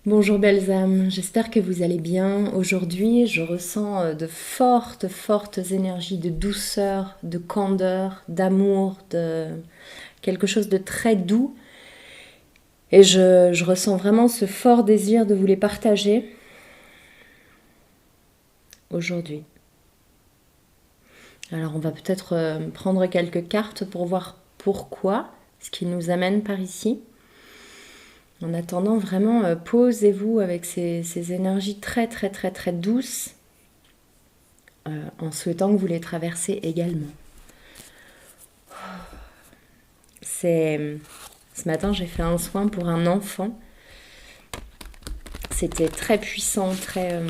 Bonjour belles âmes, j'espère que vous allez bien. Aujourd'hui, je ressens de fortes, fortes énergies de douceur, de candeur, d'amour, de quelque chose de très doux. Et je ressens vraiment ce fort désir de vous les partager aujourd'hui. Alors on va peut-être prendre quelques cartes pour voir pourquoi, ce qui nous amène par ici. En attendant, vraiment, posez-vous avec ces énergies très, très, très, très douces en souhaitant que vous les traversez également. Ce matin, j'ai fait un soin pour un enfant. C'était très puissant, très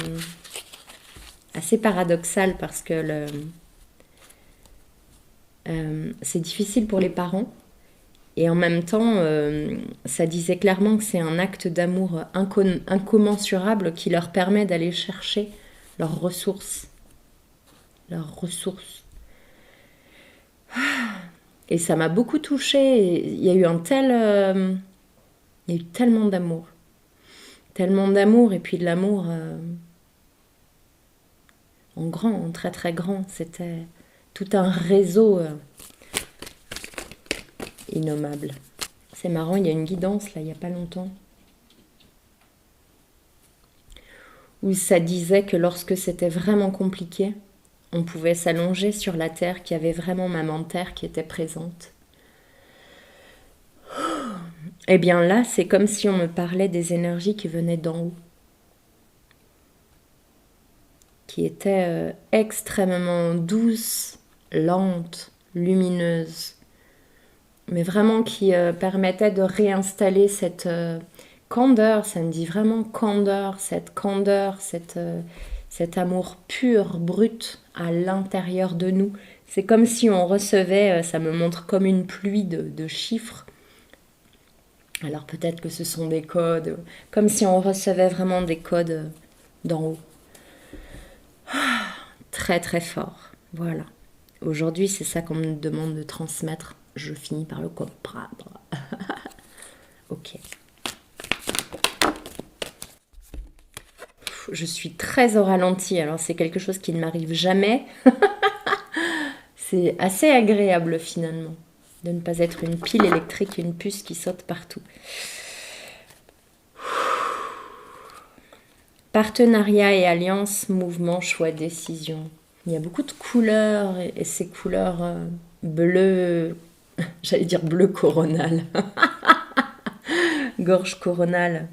assez paradoxal parce que c'est difficile pour les parents et en même temps, ça disait clairement que c'est un acte d'amour incommensurable qui leur permet d'aller chercher leurs ressources, leurs ressources. Et ça m'a beaucoup touchée. Il y a eu il y a eu tellement d'amour et puis de l'amour en grand, en très très grand. C'était tout un réseau innommable. C'est marrant, il y a une guidance là, il n'y a pas longtemps, où ça disait que lorsque c'était vraiment compliqué, on pouvait s'allonger sur la terre, qu'il y avait vraiment maman terre qui était présente. Et bien là, c'est comme si on me parlait des énergies qui venaient d'en haut, qui étaient extrêmement douces, lentes, lumineuses, mais vraiment qui permettait de réinstaller cette candeur, ça me dit vraiment candeur, cet amour pur, brut à l'intérieur de nous. C'est comme si on recevait, ça me montre comme une pluie de chiffres. Alors peut-être que ce sont des codes, comme si on recevait vraiment des codes d'en haut. Très très fort, voilà. Aujourd'hui, c'est ça qu'on me demande de transmettre. Je finis par le comprendre. Ok. Je suis très au ralenti, alors c'est quelque chose qui ne m'arrive jamais. C'est assez agréable finalement de ne pas être une pile électrique, une puce qui saute partout. Partenariat et alliance, mouvement, choix, décision. Il y a beaucoup de couleurs et ces couleurs bleues, j'allais dire bleu coronal, gorge coronale.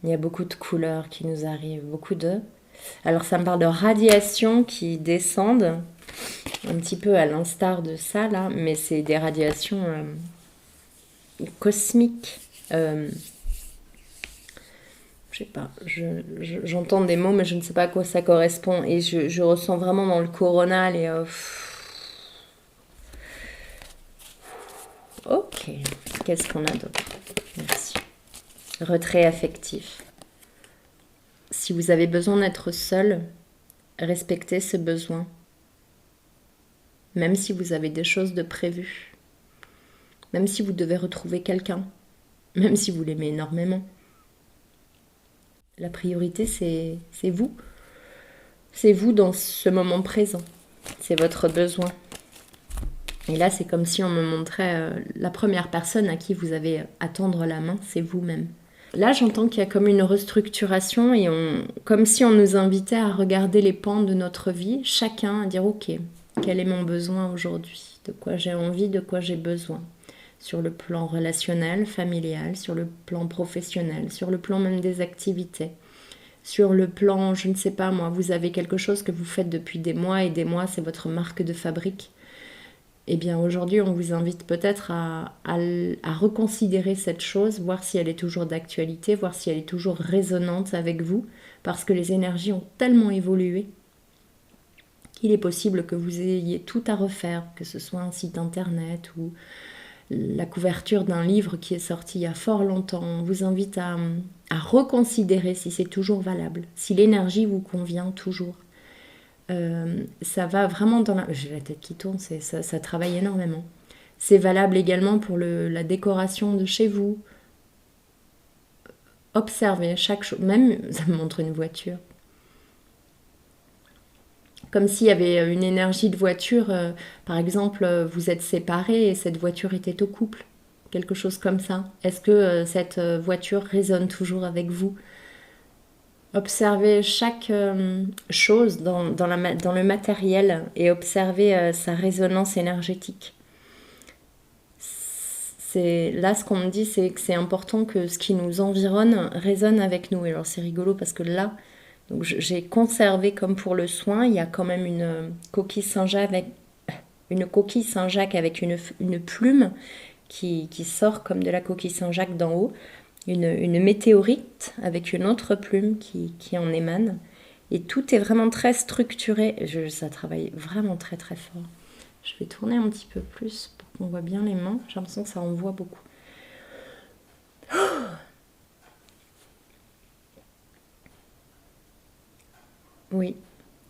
Il y a beaucoup de couleurs qui nous arrivent, beaucoup de... Alors ça me parle de radiations qui descendent, un petit peu à l'instar de ça là, mais c'est des radiations cosmiques. Je sais pas, j'entends des mots mais je ne sais pas à quoi ça correspond et je ressens vraiment dans le coronal et... Ok, qu'est-ce qu'on a d'autre? Merci. Retrait affectif. Si vous avez besoin d'être seul, respectez ce besoin. Même si vous avez des choses de prévues. Même si vous devez retrouver quelqu'un. Même si vous l'aimez énormément. La priorité, c'est vous. C'est vous dans ce moment présent. C'est votre besoin. Et là, c'est comme si on me montrait la première personne à qui vous avez à tendre la main, c'est vous-même. Là, j'entends qu'il y a comme une restructuration et comme si on nous invitait à regarder les pans de notre vie, chacun à dire ok, quel est mon besoin aujourd'hui, de quoi j'ai envie, de quoi j'ai besoin, sur le plan relationnel, familial, sur le plan professionnel, sur le plan même des activités, sur le plan, je ne sais pas moi, vous avez quelque chose que vous faites depuis des mois et des mois, c'est votre marque de fabrique. Eh bien aujourd'hui, on vous invite peut-être à reconsidérer cette chose, voir si elle est toujours d'actualité, voir si elle est toujours résonante avec vous, parce que les énergies ont tellement évolué qu'il est possible que vous ayez tout à refaire, que ce soit un site internet ou la couverture d'un livre qui est sorti il y a fort longtemps. On vous invite à reconsidérer si c'est toujours valable, si l'énergie vous convient toujours. Ça va vraiment dans la... J'ai la tête qui tourne, ça travaille énormément. C'est valable également pour la décoration de chez vous. Observez chaque chose, même ça me montre une voiture. Comme s'il y avait une énergie de voiture, par exemple, vous êtes séparés et cette voiture était au couple. Quelque chose comme ça. Est-ce que cette voiture résonne toujours avec vous? Observez chaque chose dans le matériel et observez sa résonance énergétique. Là, ce qu'on me dit, c'est que c'est important que ce qui nous environne résonne avec nous. Et alors, c'est rigolo parce que là, donc j'ai conservé, comme pour le soin, il y a quand même une coquille Saint-Jacques avec une plume qui sort comme de la coquille Saint-Jacques d'en haut, une météorite avec une autre plume qui en émane. Et tout est vraiment très structuré. Ça travaille vraiment très très fort. Je vais tourner un petit peu plus pour qu'on voit bien les mains. J'ai l'impression que ça envoie beaucoup. Oui,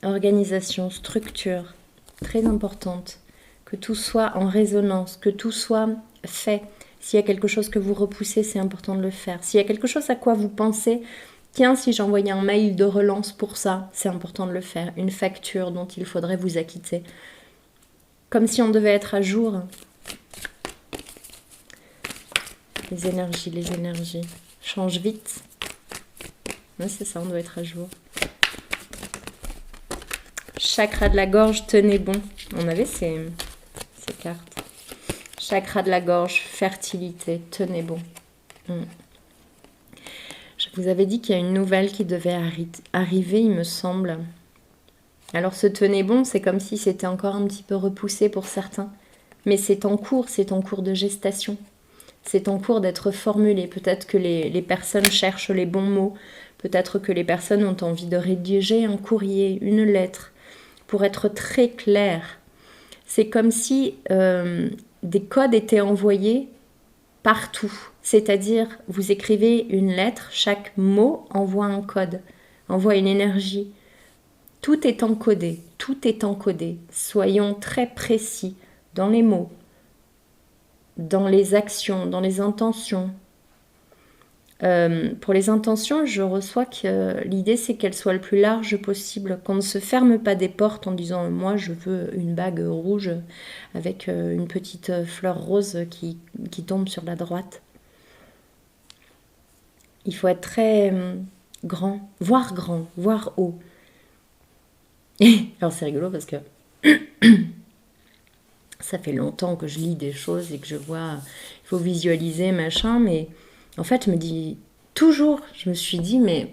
organisation, structure, très importante. Que tout soit en résonance, que tout soit fait. S'il y a quelque chose que vous repoussez, c'est important de le faire. S'il y a quelque chose à quoi vous pensez, tiens, si j'envoyais un mail de relance pour ça, c'est important de le faire. Une facture dont il faudrait vous acquitter. Comme si on devait être à jour. Les énergies. Change vite. Ouais, c'est ça, on doit être à jour. Chakra de la gorge, tenez bon. On avait ces cartes. Chakra de la gorge, fertilité, tenez bon. Je vous avais dit qu'il y a une nouvelle qui devait arriver, il me semble. Alors ce tenez bon, c'est comme si c'était encore un petit peu repoussé pour certains. Mais c'est en cours de gestation. C'est en cours d'être formulé. Peut-être que les personnes cherchent les bons mots. Peut-être que les personnes ont envie de rédiger un courrier, une lettre, pour être très clair. C'est comme si des codes étaient envoyés partout. C'est-à-dire, vous écrivez une lettre, chaque mot envoie un code, envoie une énergie. Tout est encodé, tout est encodé. Soyons très précis dans les mots, dans les actions, dans les intentions. Pour les intentions, je reçois que l'idée c'est qu'elles soient le plus large possible, qu'on ne se ferme pas des portes en disant moi je veux une bague rouge avec une petite fleur rose qui tombe sur la droite. Il faut être très grand, voire haut. Alors c'est rigolo parce que ça fait longtemps que je lis des choses et que je vois il faut visualiser machin, mais en fait, je me suis dit, mais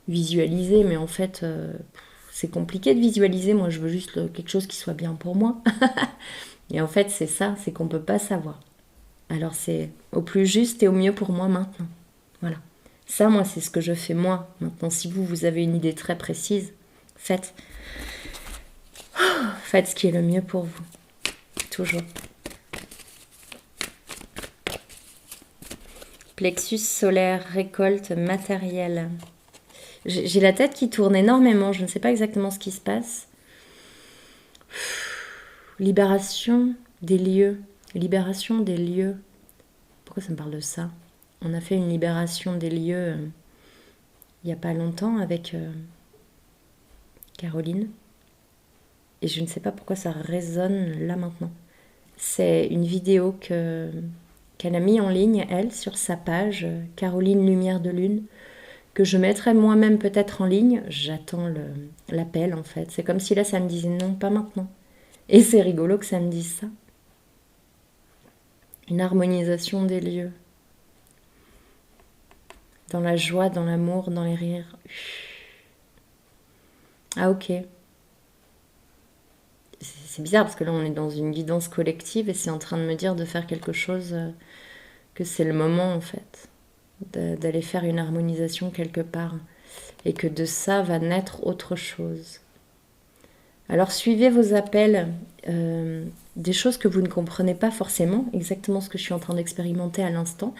visualiser, mais en fait, c'est compliqué de visualiser. Moi, je veux juste quelque chose qui soit bien pour moi. Et en fait, c'est ça, c'est qu'on ne peut pas savoir. Alors, c'est au plus juste et au mieux pour moi maintenant. Voilà. Ça, moi, c'est ce que je fais moi. Maintenant, si vous avez une idée très précise, faites ce qui est le mieux pour vous. Toujours. Plexus solaire, récolte, matériel. J'ai la tête qui tourne énormément, je ne sais pas exactement ce qui se passe. Libération des lieux. Pourquoi ça me parle de ça? On a fait une libération des lieux il n'y a pas longtemps avec Caroline. Et je ne sais pas pourquoi ça résonne là maintenant. C'est une vidéo qu'elle a mis en ligne, elle, sur sa page, Caroline Lumière de Lune, que je mettrai moi-même peut-être en ligne. J'attends l'appel, en fait. C'est comme si là, ça me disait non, pas maintenant. Et c'est rigolo que ça me dise ça. Une harmonisation des lieux. Dans la joie, dans l'amour, dans les rires. Ah, ok. C'est bizarre parce que là, on est dans une guidance collective et c'est en train de me dire de faire quelque chose... que c'est le moment en fait d'aller faire une harmonisation quelque part et que de ça va naître autre chose. Alors suivez vos appels, des choses que vous ne comprenez pas forcément, exactement ce que je suis en train d'expérimenter à l'instant.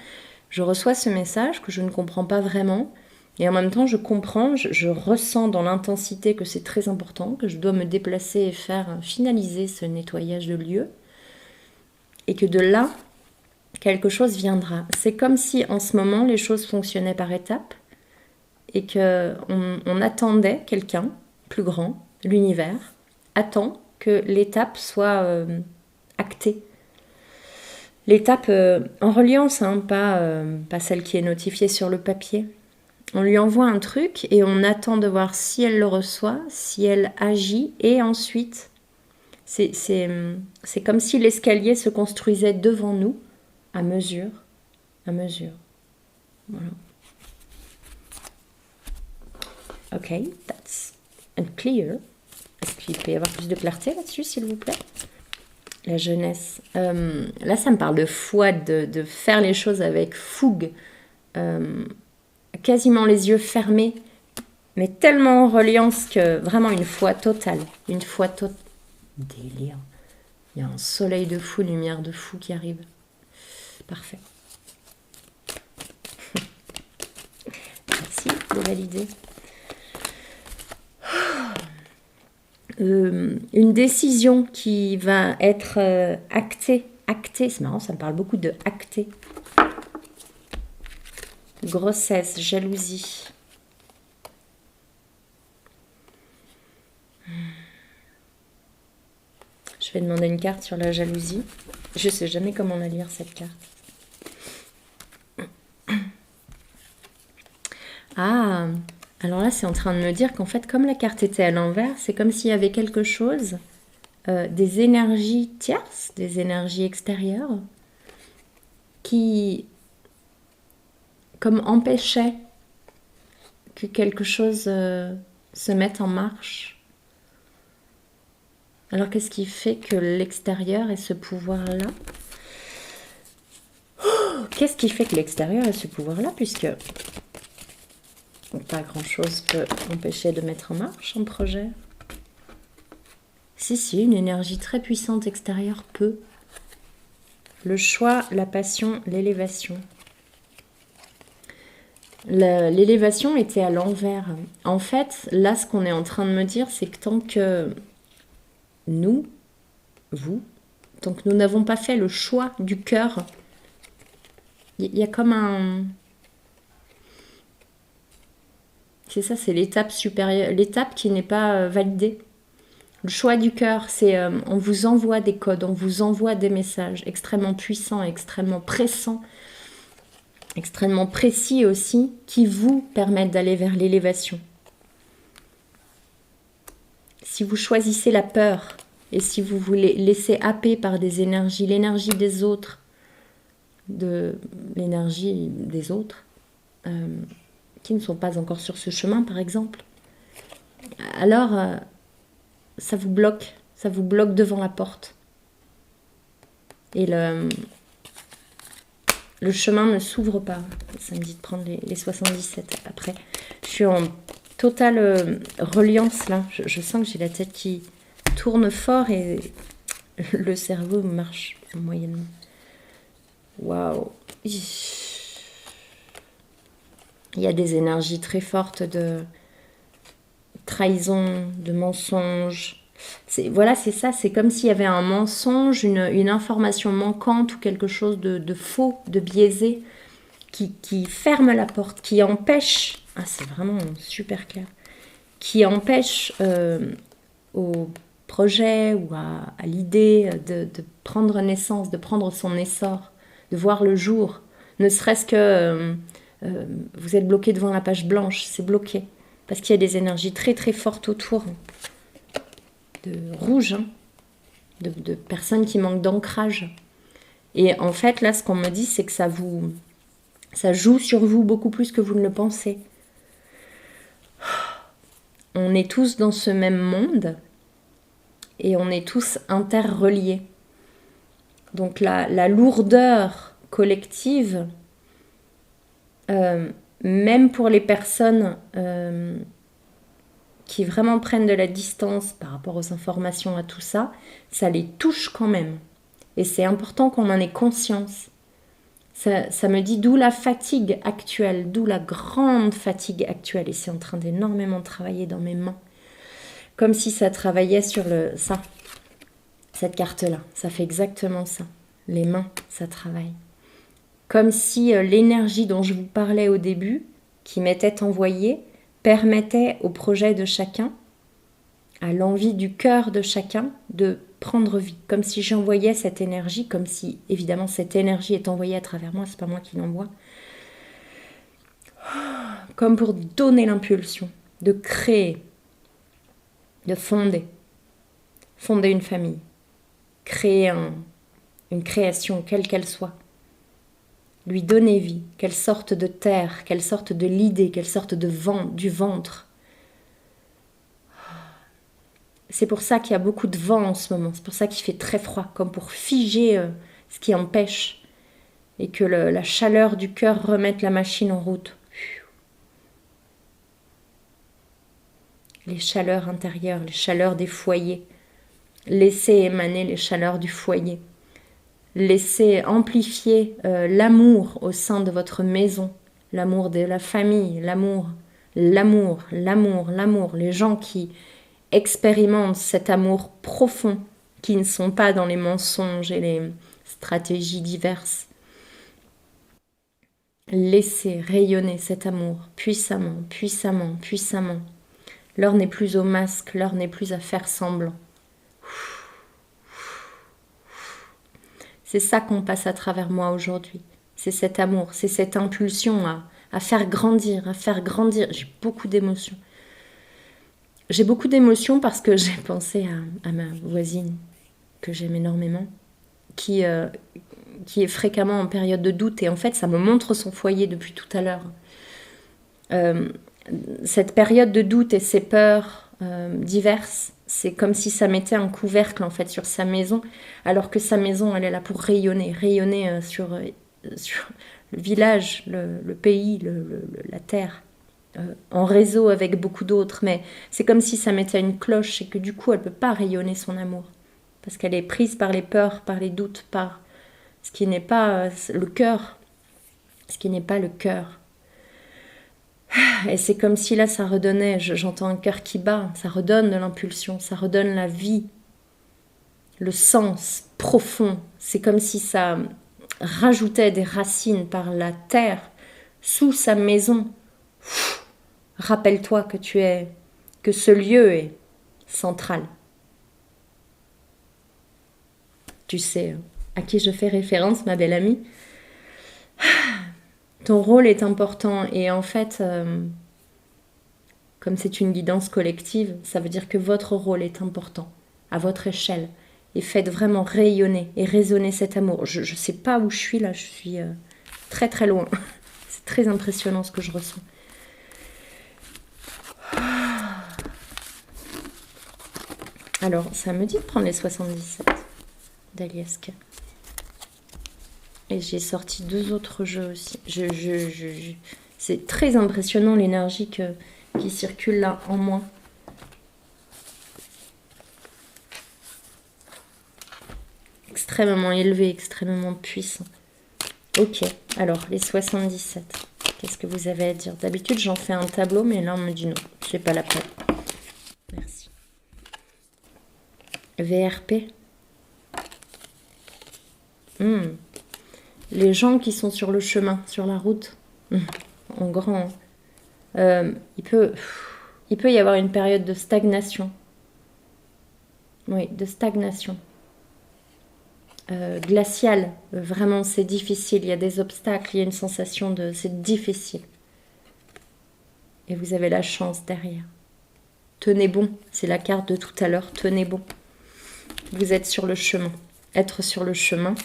Je reçois ce message que je ne comprends pas vraiment et en même temps je comprends, je ressens dans l'intensité que c'est très important, que je dois me déplacer et finaliser ce nettoyage de lieu. et que de là, quelque chose viendra. C'est comme si en ce moment, les choses fonctionnaient par étapes et qu'on attendait quelqu'un, plus grand, l'univers, attend que l'étape soit actée. L'étape en reliance, hein, pas celle qui est notifiée sur le papier. On lui envoie un truc et on attend de voir si elle le reçoit, si elle agit, et ensuite, c'est comme si l'escalier se construisait devant nous, à mesure, à mesure. Voilà. Ok, that's unclear. Est-ce qu'il peut y avoir plus de clarté là-dessus, s'il vous plaît? La jeunesse. Là, ça me parle de foi, de faire les choses avec fougue, quasiment les yeux fermés, mais tellement en reliance que vraiment une foi totale. Une foi totale. Délire. Il y a un soleil de fou, une lumière de fou qui arrive. Parfait. Merci de valider. Une décision qui va être actée. Actée, c'est marrant, ça me parle beaucoup de actée. Grossesse, jalousie. Je vais demander une carte sur la jalousie. Je ne sais jamais comment la lire, cette carte. Ah, alors là, c'est en train de me dire qu'en fait, comme la carte était à l'envers, c'est comme s'il y avait quelque chose, des énergies tierces, des énergies extérieures, qui, comme empêchaient que quelque chose se mette en marche. Alors, qu'est-ce qui fait que l'extérieur ait ce pouvoir-là? Qu'est-ce qui fait que l'extérieur ait ce pouvoir-là, puisque pas grand-chose peut empêcher de mettre en marche un projet. Si, une énergie très puissante extérieure peut. Le choix, la passion, l'élévation. L'élévation était à l'envers. En fait, là, ce qu'on est en train de me dire, c'est que tant que nous, vous, tant que nous n'avons pas fait le choix du cœur, il y a comme un... C'est ça, c'est l'étape supérieure, l'étape qui n'est pas validée. Le choix du cœur, c'est on vous envoie des codes, on vous envoie des messages extrêmement puissants, extrêmement pressants, extrêmement précis aussi, qui vous permettent d'aller vers l'élévation. Si vous choisissez la peur et si vous vous laissez happer par des énergies, l'énergie des autres, l'énergie des autres, qui ne sont pas encore sur ce chemin, par exemple, alors ça vous bloque devant la porte. Et le chemin ne s'ouvre pas. Ça me dit de prendre les 77 après. Je suis en totale reliance là. Je sens que j'ai la tête qui tourne fort et le cerveau marche moyennement. Waouh! Il y a des énergies très fortes de trahison, de mensonge. Voilà, c'est ça, c'est comme s'il y avait un mensonge, une information manquante ou quelque chose de faux, de biaisé, qui ferme la porte, qui empêche, c'est vraiment super clair, qui empêche au projet ou à l'idée de prendre naissance, de prendre son essor, de voir le jour, ne serait-ce que... vous êtes bloqué devant la page blanche, c'est bloqué. Parce qu'il y a des énergies très très fortes autour. De rouge, hein, de personnes qui manquent d'ancrage. Et en fait, là, ce qu'on me dit, c'est que ça joue sur vous beaucoup plus que vous ne le pensez. On est tous dans ce même monde et on est tous interreliés. Donc la lourdeur collective... même pour les personnes qui vraiment prennent de la distance par rapport aux informations, à tout ça, ça les touche quand même. Et c'est important qu'on en ait conscience. Ça me dit d'où la fatigue actuelle, d'où la grande fatigue actuelle. Et c'est en train d'énormément travailler dans mes mains. Comme si ça travaillait sur ça, cette carte-là. Ça fait exactement ça. Les mains, ça travaille. Comme si l'énergie dont je vous parlais au début, qui m'était envoyée, permettait au projet de chacun, à l'envie du cœur de chacun, de prendre vie. Comme si j'envoyais cette énergie, comme si, évidemment, cette énergie est envoyée à travers moi, c'est pas moi qui l'envoie. Comme pour donner l'impulsion, de créer, de fonder une famille, créer une création, quelle qu'elle soit. Lui donner vie, qu'elle sorte de terre, qu'elle sorte de l'idée, qu'elle sorte du ventre. C'est pour ça qu'il y a beaucoup de vent en ce moment, c'est pour ça qu'il fait très froid, comme pour figer ce qui empêche, et que la chaleur du cœur remette la machine en route. Les chaleurs intérieures, les chaleurs des foyers. Laissez émaner les chaleurs du foyer. Laissez amplifier l'amour au sein de votre maison, l'amour de la famille, l'amour. Les gens qui expérimentent cet amour profond, qui ne sont pas dans les mensonges et les stratégies diverses. Laissez rayonner cet amour puissamment, puissamment, puissamment. L'heure n'est plus au masque, l'heure n'est plus à faire semblant. C'est ça qu'on passe à travers moi aujourd'hui. C'est cet amour, c'est cette impulsion à faire grandir, à faire grandir. J'ai beaucoup d'émotions. J'ai beaucoup d'émotions parce que j'ai pensé à ma voisine, que j'aime énormément, qui est fréquemment en période de doute. Et en fait, ça me montre son foyer depuis tout à l'heure. Cette période de doute et ces peurs diverses, c'est comme si ça mettait un couvercle en fait sur sa maison, alors que sa maison, elle est là pour rayonner sur le village, le pays, la terre, en réseau avec beaucoup d'autres. Mais c'est comme si ça mettait une cloche et que du coup, elle ne peut pas rayonner son amour, parce qu'elle est prise par les peurs, par les doutes, par ce qui n'est pas le cœur, ce qui n'est pas le cœur. Et c'est comme si là, ça redonnait, j'entends un cœur qui bat, ça redonne de l'impulsion, ça redonne la vie, le sens profond. C'est comme si ça rajoutait des racines par la terre, sous sa maison. Rappelle-toi que ce lieu est central. Tu sais à qui je fais référence, ma belle amie. Ton rôle est important et en fait, comme c'est une guidance collective, ça veut dire que votre rôle est important, à votre échelle. Et faites vraiment rayonner et résonner cet amour. Je ne sais pas où je suis là, je suis très très loin. C'est très impressionnant ce que je ressens. Alors, ça me dit de prendre les 77 d'Aliaska. Et j'ai sorti 2 autres jeux aussi. C'est très impressionnant l'énergie qui circule là en moi. Extrêmement élevé, extrêmement puissant. Ok, alors les 77. Qu'est-ce que vous avez à dire? D'habitude j'en fais un tableau, mais là on me dit non, j'ai pas la peine. Merci. VRP. Les gens qui sont sur le chemin, sur la route, en grand, il peut y avoir une période de stagnation. Oui, de stagnation. Glaciale, vraiment c'est difficile, il y a des obstacles, il y a une sensation de c'est difficile. Et vous avez la chance derrière. Tenez bon, c'est la carte de tout à l'heure, tenez bon. Vous êtes sur le chemin. Être sur le chemin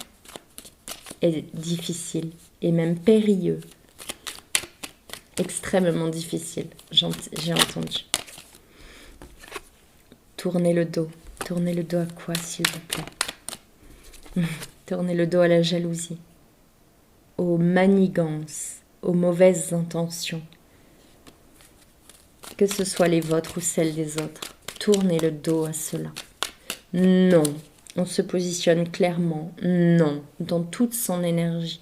est difficile et même périlleux. Extrêmement difficile, j'ai entendu. Tournez le dos. Tournez le dos à quoi, s'il vous plaît? Tournez le dos à la jalousie, aux manigances, aux mauvaises intentions. Que ce soit les vôtres ou celles des autres. Tournez le dos à cela. Non, on se positionne clairement, non, dans toute son énergie.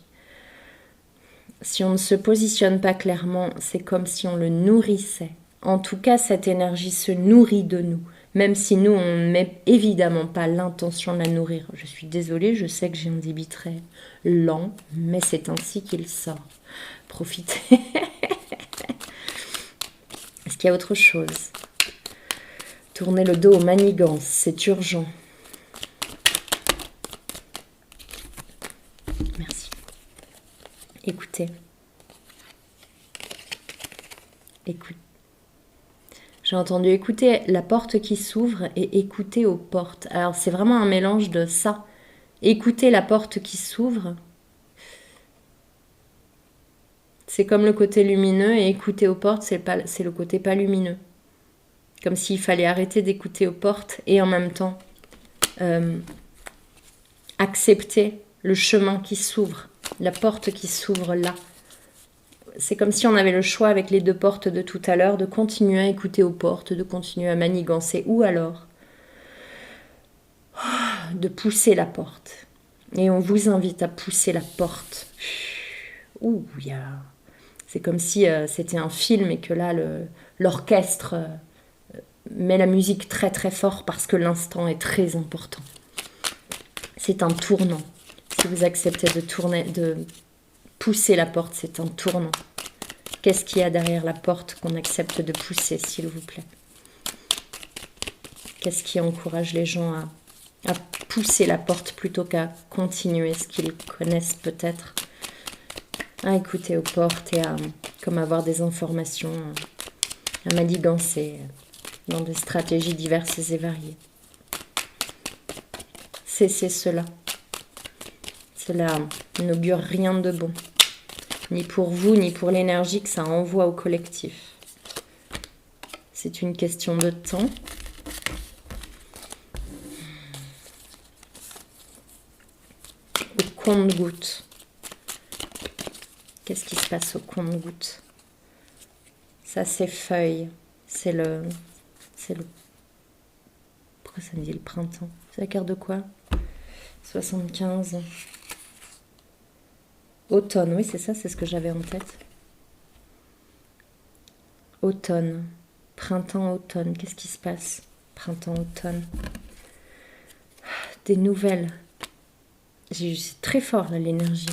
Si on ne se positionne pas clairement, c'est comme si on le nourrissait. En tout cas, cette énergie se nourrit de nous. Même si nous, on ne met évidemment pas l'intention de la nourrir. Je suis désolée, je sais que j'ai un débit très lent, mais c'est ainsi qu'il sort. Profitez. Est-ce qu'il y a autre chose? Tournez le dos aux manigances, c'est urgent. Merci. Écoutez. Écoute. J'ai entendu écouter la porte qui s'ouvre et écouter aux portes. Alors c'est vraiment un mélange de ça. Écouter la porte qui s'ouvre. C'est comme le côté lumineux et écouter aux portes, c'est le côté pas lumineux. Comme s'il fallait arrêter d'écouter aux portes et en même temps accepter le chemin qui s'ouvre, la porte qui s'ouvre là. C'est comme si on avait le choix avec les 2 portes de tout à l'heure de continuer à écouter aux portes, de continuer à manigancer ou alors de pousser la porte. Et on vous invite à pousser la porte. Ouh, c'est comme si c'était un film et que là l'orchestre met la musique très très fort parce que l'instant est très important. C'est un tournant. Si vous acceptez de pousser la porte, c'est un tournant. Qu'est-ce qu'il y a derrière la porte qu'on accepte de pousser, s'il vous plaît? Qu'est-ce qui encourage les gens à pousser la porte plutôt qu'à continuer ce qu'ils connaissent peut-être, à écouter aux portes et à comme avoir des informations, à manigancer dans des stratégies diverses et variées. Cessez cela. Cela n'augure rien de bon, ni pour vous, ni pour l'énergie que ça envoie au collectif. C'est une question de temps. Au compte-gouttes. Qu'est-ce qui se passe au compte-gouttes? Ça s'effeuille. C'est le... Pourquoi ça me dit le printemps? C'est la carte de quoi? 75. Automne, oui, c'est ça, c'est ce que j'avais en tête. Automne. Printemps, automne. Qu'est-ce qui se passe? Printemps, automne. Des nouvelles. C'est très fort, là, l'énergie.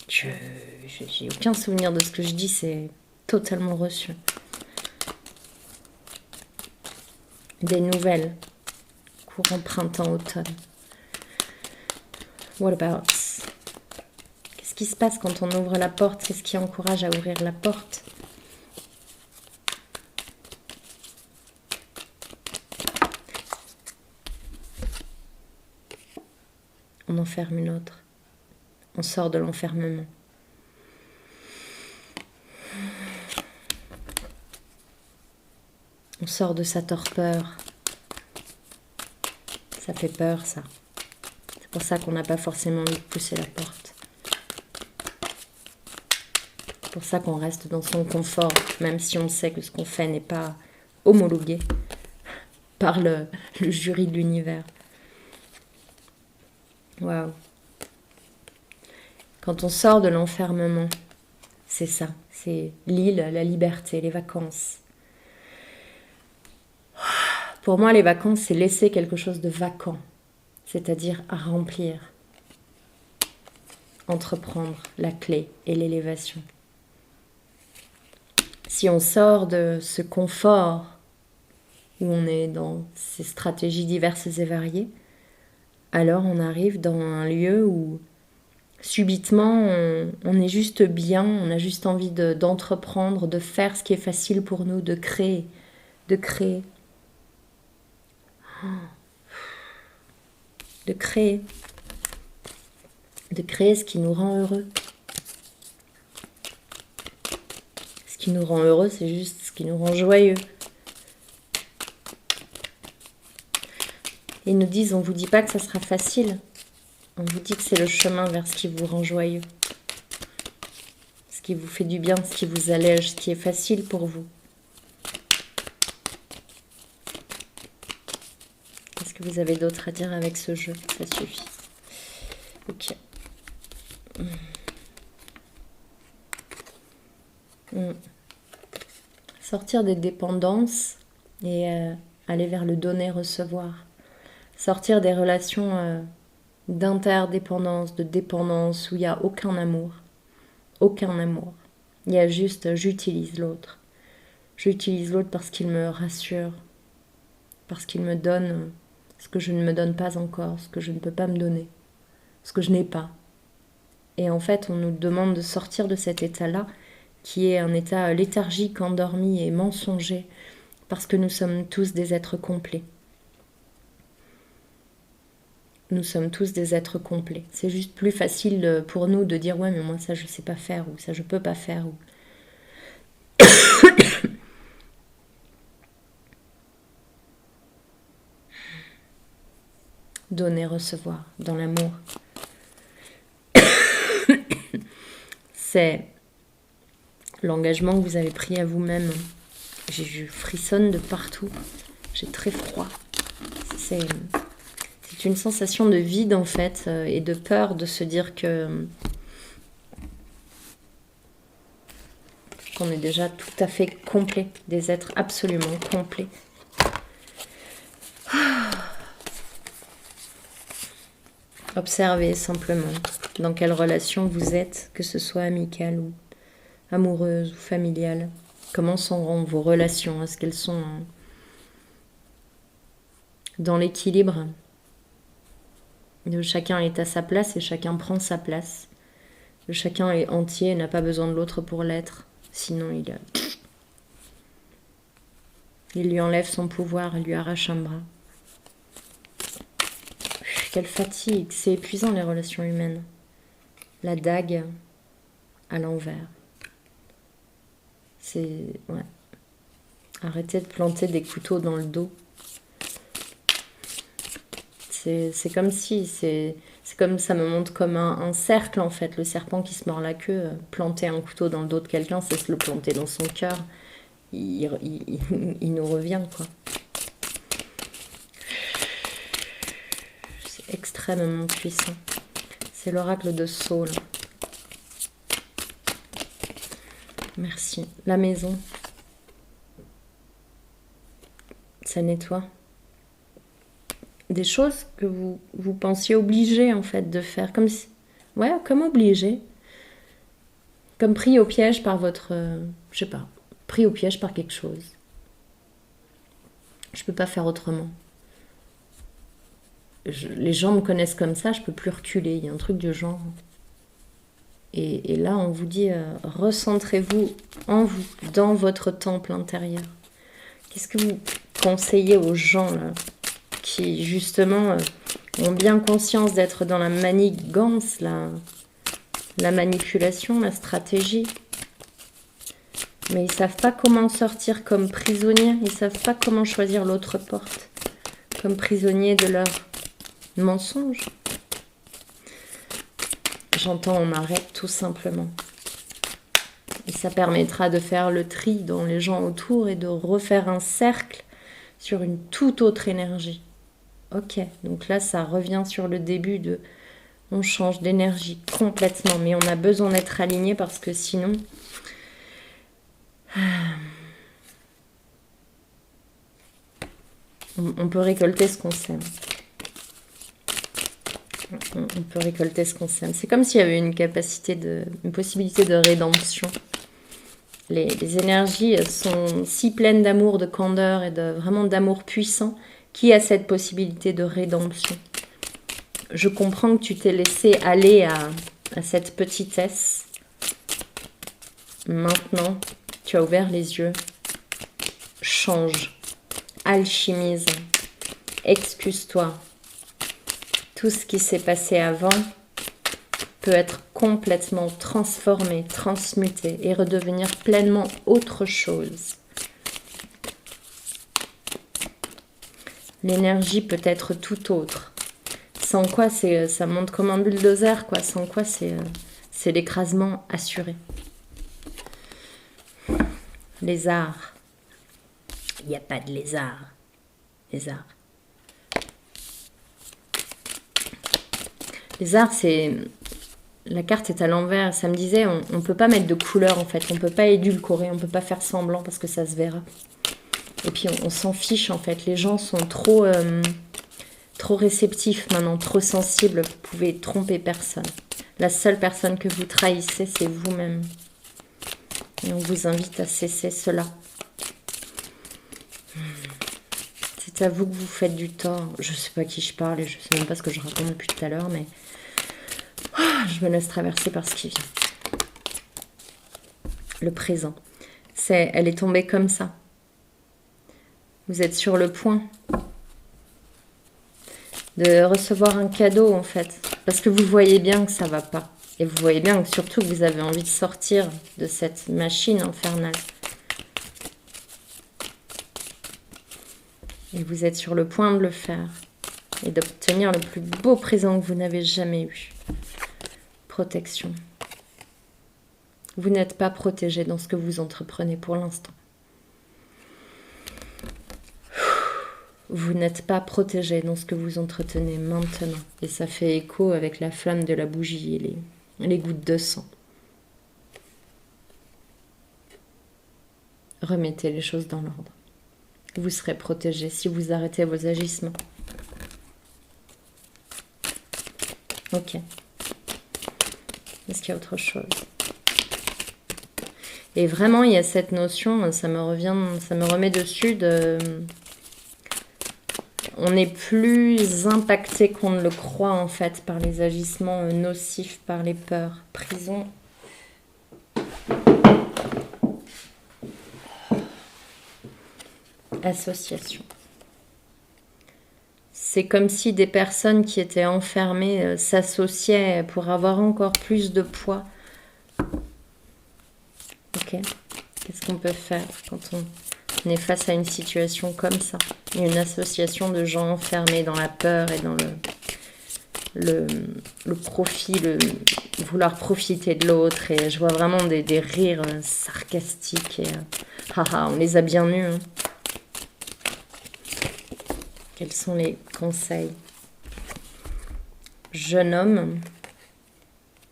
J'ai aucun souvenir de ce que je dis, c'est totalement reçu. Des nouvelles. Courant printemps, automne. What about? Qu'est-ce qui se passe quand on ouvre la porte? Qu'est-ce qui encourage à ouvrir la porte? On enferme une autre. On sort de l'enfermement. On sort de sa torpeur. Ça fait peur, ça. C'est pour ça qu'on n'a pas forcément envie de pousser la porte. C'est pour ça qu'on reste dans son confort, même si on sait que ce qu'on fait n'est pas homologué par le jury de l'univers. Waouh. Quand on sort de l'enfermement, c'est ça. C'est l'île, la liberté, les vacances. Pour moi, les vacances, c'est laisser quelque chose de vacant, c'est-à-dire à remplir, entreprendre la clé et l'élévation. Si on sort de ce confort où on est dans ces stratégies diverses et variées, alors on arrive dans un lieu où subitement on est juste bien, on a juste envie d'entreprendre, de faire ce qui est facile pour nous, de créer. De créer ce qui nous rend heureux. Ce qui nous rend heureux, c'est juste ce qui nous rend joyeux. Ils nous disent, on ne vous dit pas que ça sera facile. On vous dit que c'est le chemin vers ce qui vous rend joyeux. Ce qui vous fait du bien, ce qui vous allège, ce qui est facile pour vous. Qu'est-ce que vous avez d'autre à dire avec ce jeu? Ça suffit. Ok. Sortir des dépendances et aller vers le donner-recevoir. Sortir des relations d'interdépendance, de dépendance, où il n'y a aucun amour. Aucun amour. Il y a juste j'utilise l'autre. J'utilise l'autre parce qu'il me rassure, parce qu'il me donne ce que je ne me donne pas encore, ce que je ne peux pas me donner, ce que je n'ai pas. Et en fait, on nous demande de sortir de cet état-là, qui est un état léthargique, endormi et mensonger, parce que nous sommes tous des êtres complets. Nous sommes tous des êtres complets. C'est juste plus facile pour nous de dire « Ouais, mais moi, ça, je sais pas faire » ou « Ça, je peux pas faire » ou... Donner, recevoir, dans l'amour. C'est l'engagement que vous avez pris à vous-même. Je frissonne de partout. J'ai très froid. C'est une sensation de vide en fait et de peur de se dire qu'on est déjà tout à fait complet, des êtres absolument complets. Observez simplement dans quelle relation vous êtes, que ce soit amicale ou amoureuse ou familiale. Comment sont vos relations? Est-ce qu'elles sont dans l'équilibre? Chacun est à sa place et chacun prend sa place. Chacun est entier et n'a pas besoin de l'autre pour l'être. Sinon, il lui enlève son pouvoir et lui arrache un bras. Quelle fatigue, c'est épuisant les relations humaines. La dague à l'envers. Ouais. Arrêtez de planter des couteaux dans le dos. C'est comme si, c'est comme ça me montre comme un cercle en fait. Le serpent qui se mord la queue, planter un couteau dans le dos de quelqu'un, c'est se le planter dans son cœur. Il nous revient quoi. C'est extrêmement puissant. C'est l'oracle de Saul. Merci. La maison. Ça nettoie. Des choses que vous pensiez obligé en fait de faire. Comme si... Ouais, comme obligé. Comme pris au piège par votre... je sais pas. Pris au piège par quelque chose. Je peux pas faire autrement. Les gens me connaissent comme ça, je peux plus reculer. Il y a un truc du genre. Et là, on vous dit, recentrez-vous en vous, dans votre temple intérieur. Qu'est-ce que vous conseillez aux gens là, qui justement ont bien conscience d'être dans la manigance, la manipulation, la stratégie, mais ils savent pas comment sortir comme prisonniers, ils savent pas comment choisir l'autre porte, comme prisonniers de leur mensonge. J'entends, on arrête tout simplement. Et ça permettra de faire le tri dans les gens autour et de refaire un cercle sur une toute autre énergie. Ok, donc là, ça revient sur le début de... On change d'énergie complètement, mais on a besoin d'être aligné parce que sinon... On peut récolter ce qu'on sème. On peut récolter ce qu'on sème. C'est comme s'il y avait une possibilité de rédemption. Les énergies sont si pleines d'amour, de candeur et vraiment d'amour puissant qui a cette possibilité de rédemption. Je comprends que tu t'es laissé aller à cette petitesse. Maintenant, tu as ouvert les yeux. Change. Alchimise. Excuse-toi. Tout ce qui s'est passé avant peut être complètement transformé, transmuté et redevenir pleinement autre chose. L'énergie peut être tout autre. Sans quoi, ça monte comme un bulldozer, quoi. Sans quoi, c'est l'écrasement assuré. Lézard. Il n'y a pas de lézard. Lézard. Lézard, c'est... La carte est à l'envers. Ça me disait, on ne peut pas mettre de couleur, en fait. On ne peut pas édulcorer, on ne peut pas faire semblant parce que ça se verra. Et puis on s'en fiche en fait. Les gens sont trop réceptifs maintenant, trop sensibles. Vous pouvez tromper personne. La seule personne que vous trahissez, c'est vous-même. Et on vous invite à cesser cela. C'est à vous que vous faites du tort. Je ne sais pas à qui je parle et je ne sais même pas ce que je raconte depuis tout à l'heure, mais je me laisse traverser par ce qui vient. Le présent. Elle est tombée comme ça. Vous êtes sur le point de recevoir un cadeau, en fait. Parce que vous voyez bien que ça ne va pas. Et vous voyez bien que surtout que vous avez envie de sortir de cette machine infernale. Et vous êtes sur le point de le faire. Et d'obtenir le plus beau présent que vous n'avez jamais eu. Protection. Vous n'êtes pas protégé dans ce que vous entreprenez pour l'instant. Vous n'êtes pas protégé dans ce que vous entretenez maintenant. Et ça fait écho avec la flamme de la bougie et les gouttes de sang. Remettez les choses dans l'ordre. Vous serez protégé si vous arrêtez vos agissements. Ok. Est-ce qu'il y a autre chose? Et vraiment, il y a cette notion, ça me remet dessus de... On est plus impacté qu'on ne le croit, en fait, par les agissements nocifs, par les peurs. Prison. Association. C'est comme si des personnes qui étaient enfermées s'associaient pour avoir encore plus de poids. Ok. Qu'est-ce qu'on peut faire quand on est face à une situation comme ça? Une association de gens enfermés dans la peur et dans le profit, vouloir profiter de l'autre. Et je vois vraiment des rires sarcastiques. Et haha, on les a bien eus. Hein. Quels sont les conseils? Jeune homme,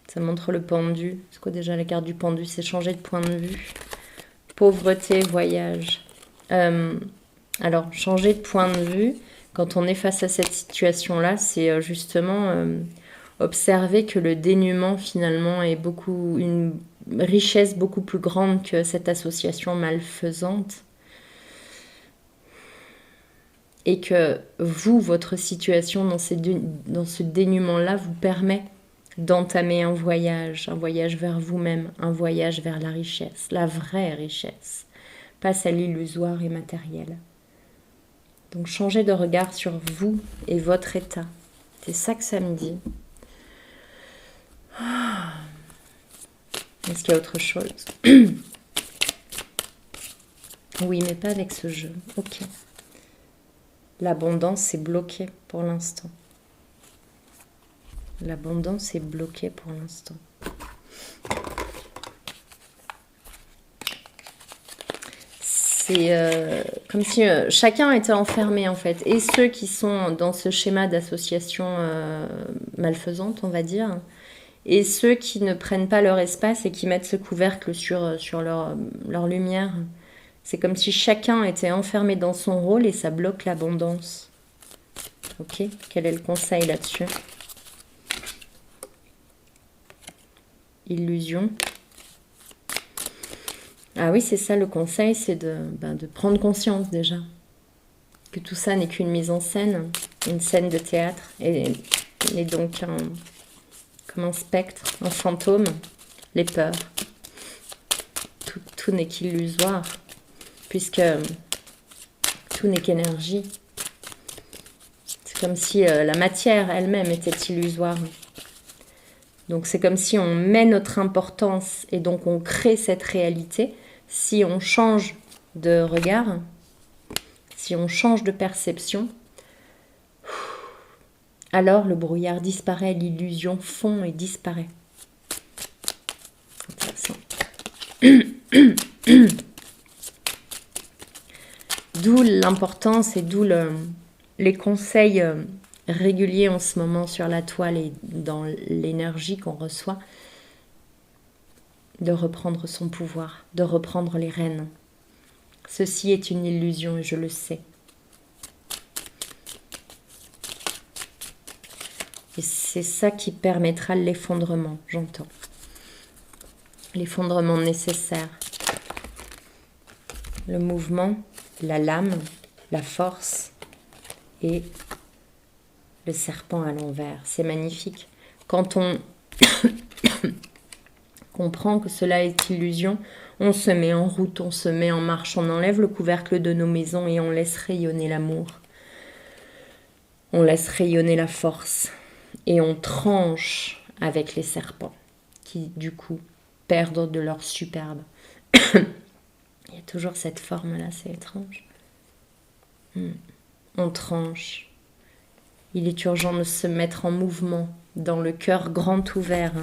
ça montre le pendu. C'est quoi déjà la carte du pendu? C'est changer de point de vue. Pauvreté, voyage. Alors, changer de point de vue, quand on est face à cette situation-là, c'est justement observer que le dénuement, finalement, est une richesse beaucoup plus grande que cette association malfaisante. Et que vous, votre situation dans ce dénuement-là vous permet d'entamer un voyage vers vous-même, un voyage vers la richesse, la vraie richesse, pas celle illusoire et matérielle. Donc changez de regard sur vous et votre état. C'est ça que ça me dit. Est-ce qu'il y a autre chose? Oui, mais pas avec ce jeu. Ok. L'abondance est bloquée pour l'instant. L'abondance est bloquée pour l'instant. C'est comme si chacun était enfermé en fait. Et ceux qui sont dans ce schéma d'association malfaisante, on va dire, et ceux qui ne prennent pas leur espace et qui mettent ce couvercle sur leur lumière. C'est comme si chacun était enfermé dans son rôle et ça bloque l'abondance. Ok? Quel est le conseil là-dessus? Illusion. Ah oui, c'est ça le conseil, c'est de prendre conscience déjà. Que tout ça n'est qu'une mise en scène, une scène de théâtre. Et donc comme un spectre, un fantôme, les peurs. Tout n'est qu'illusoire. Puisque tout n'est qu'énergie. C'est comme si la matière elle-même était illusoire. Donc c'est comme si on met notre importance et donc on crée cette réalité. Si on change de regard, si on change de perception, alors le brouillard disparaît, l'illusion fond et disparaît. Intéressant. D'où l'importance et d'où les conseils réguliers en ce moment sur la toile et dans l'énergie qu'on reçoit, de reprendre son pouvoir, de reprendre les rênes, Ceci est une illusion et je le sais. Et c'est ça qui permettra l'effondrement, j'entends. L'effondrement nécessaire. Le mouvement, la lame, la force et le serpent à l'envers. C'est magnifique. Quand on comprend que cela est illusion, on se met en route, on se met en marche, on enlève le couvercle de nos maisons et on laisse rayonner l'amour. On laisse rayonner la force et on tranche avec les serpents qui, du coup, perdent de leur superbe. Il y a toujours cette forme-là, c'est étrange. On tranche. Il est urgent de se mettre en mouvement, dans le cœur grand ouvert.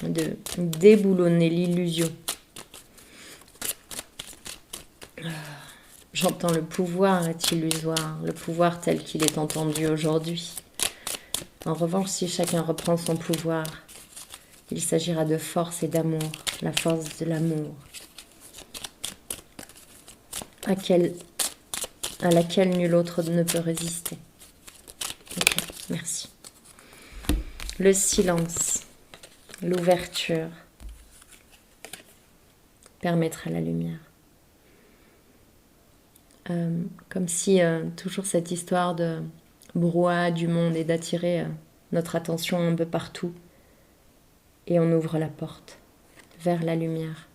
De déboulonner l'illusion. J'entends le pouvoir est illusoire, le pouvoir tel qu'il est entendu aujourd'hui. En revanche, si chacun reprend son pouvoir, il s'agira de force et d'amour, la force de l'amour, à laquelle nul autre ne peut résister. Ok, merci. Le silence, l'ouverture, permettra la lumière. Comme si toujours cette histoire de brouhaha du monde et d'attirer notre attention un peu partout. Et on ouvre la porte vers la lumière,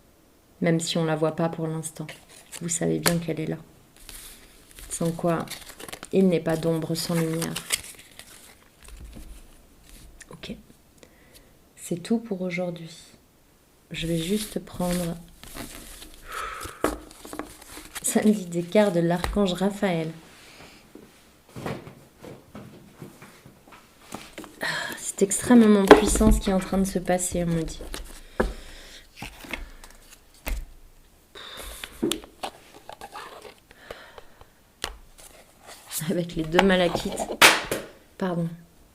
même si on ne la voit pas pour l'instant. Vous savez bien qu'elle est là. Sans quoi, il n'est pas d'ombre sans lumière. Ok. C'est tout pour aujourd'hui. Je vais juste prendre samedi des cartes de l'archange Raphaël. C'est extrêmement puissant ce qui est en train de se passer, on me dit. Avec les deux malachites,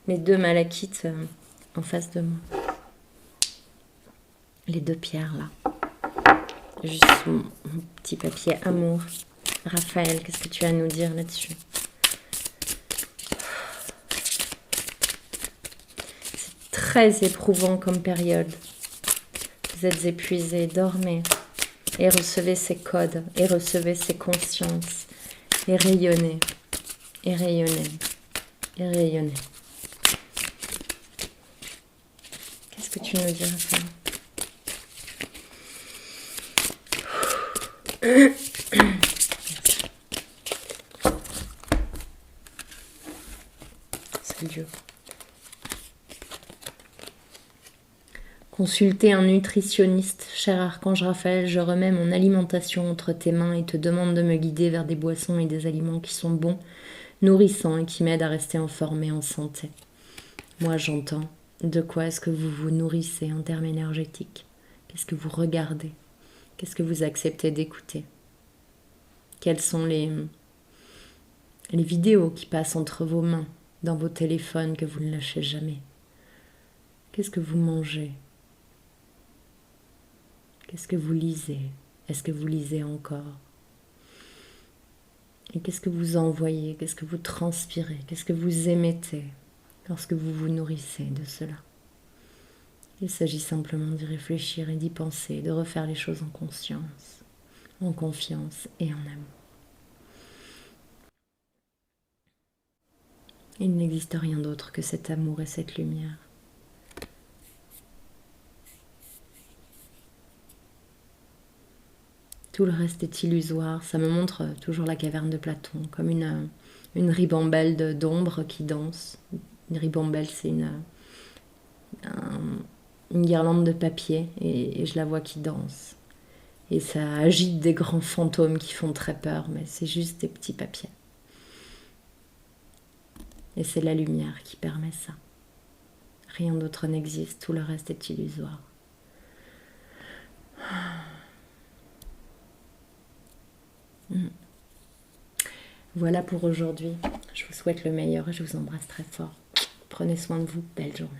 les deux malachites en face de moi. Les deux pierres là. Juste mon petit papier amour. Raphaël, qu'est-ce que tu as à nous dire là-dessus? C'est très éprouvant comme période. Vous êtes épuisés, dormez. Et recevez ces codes, et recevez ces consciences. Et rayonnez, et rayonnez, et rayonnez. Qu'est-ce que tu nous dis, Raphaël? C'est Dieu. Consultez un nutritionniste, cher archange Raphaël, je remets mon alimentation entre tes mains et te demande de me guider vers des boissons et des aliments qui sont bons, nourrissants et qui m'aident à rester en forme et en santé. Moi j'entends. De quoi est-ce que vous vous nourrissez en termes énergétiques? Qu'est-ce que vous regardez? Qu'est-ce que vous acceptez d'écouter? Quelles sont les vidéos qui passent entre vos mains, dans vos téléphones que vous ne lâchez jamais? Qu'est-ce que vous mangez? Qu'est-ce que vous lisez? Est-ce que vous lisez encore? Et qu'est-ce que vous envoyez? Qu'est-ce que vous transpirez? Qu'est-ce que vous émettez lorsque vous vous nourrissez de cela? Il s'agit simplement d'y réfléchir et d'y penser, de refaire les choses en conscience, en confiance et en amour. Il n'existe rien d'autre que cet amour et cette lumière. Tout le reste est illusoire. Ça me montre toujours la caverne de Platon, comme une ribambelle d'ombre qui danse. Une ribambelle, c'est une guirlande de papier et je la vois qui danse. Et ça agite des grands fantômes qui font très peur, mais c'est juste des petits papiers. Et c'est la lumière qui permet ça. Rien d'autre n'existe, tout le reste est illusoire. Voilà pour aujourd'hui. Je vous souhaite le meilleur et je vous embrasse très fort. Prenez soin de vous. Belle journée.